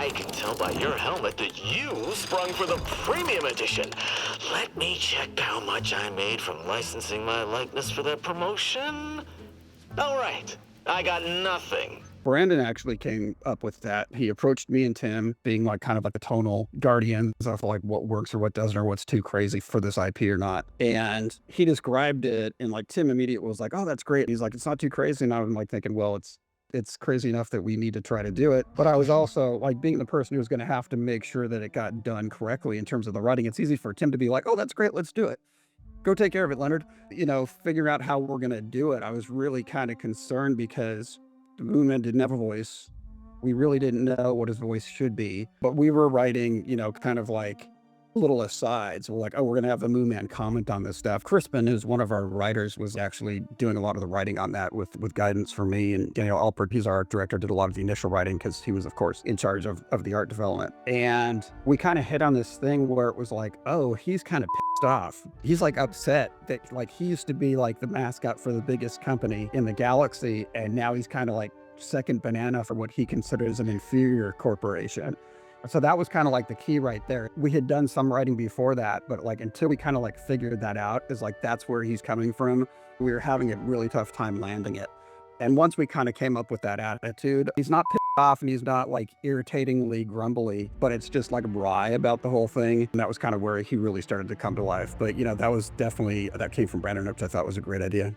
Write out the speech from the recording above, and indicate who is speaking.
Speaker 1: I can tell by your helmet that you sprung for the premium edition. Let me check how much I made from licensing my likeness for that promotion. All right, I got nothing.
Speaker 2: Brandon actually came up with that. He approached me and Tim, being like kind of like the tonal guardians of like what works or what doesn't, or what's too crazy for this IP or not. And he described it, and like Tim immediately was like, "Oh, that's great." He's like, "It's not too crazy." And I was like thinking, well, it's crazy enough that we need to try to do it. But I was also like being the person who was going to have to make sure that it got done correctly in terms of the writing. It's easy for Tim to be like, "Oh, that's great. Let's do it. Go take care of it, Leonard." Figuring out how we're going to do it. I was really kind of concerned because the Moonman didn't have a voice. We really didn't know what his voice should be, but we were writing, kind of like little asides. We're like, "Oh, we're going to have the Moonman comment on this stuff." Crispin, who's one of our writers, was actually doing a lot of the writing on that with guidance from me. And Daniel Alpert, he's our art director, did a lot of the initial writing because he was, of course, in charge of the art development. And we kind of hit on this thing where it was like, oh, he's kind of pissed off. He's like upset that like he used to be like the mascot for the biggest company in the galaxy, and now he's kind of like second banana for what he considers an inferior corporation. So that was kind of like the key right there. We had done some writing before that, but like until we kind of like figured that out, is like that's where he's coming from. We were having a really tough time landing it. And once we kind of came up with that attitude, he's not pissed off and he's not like irritatingly grumbly, but it's just like wry about the whole thing. And that was kind of where he really started to come to life. But that was definitely, that came from Brandon, which I thought was a great idea.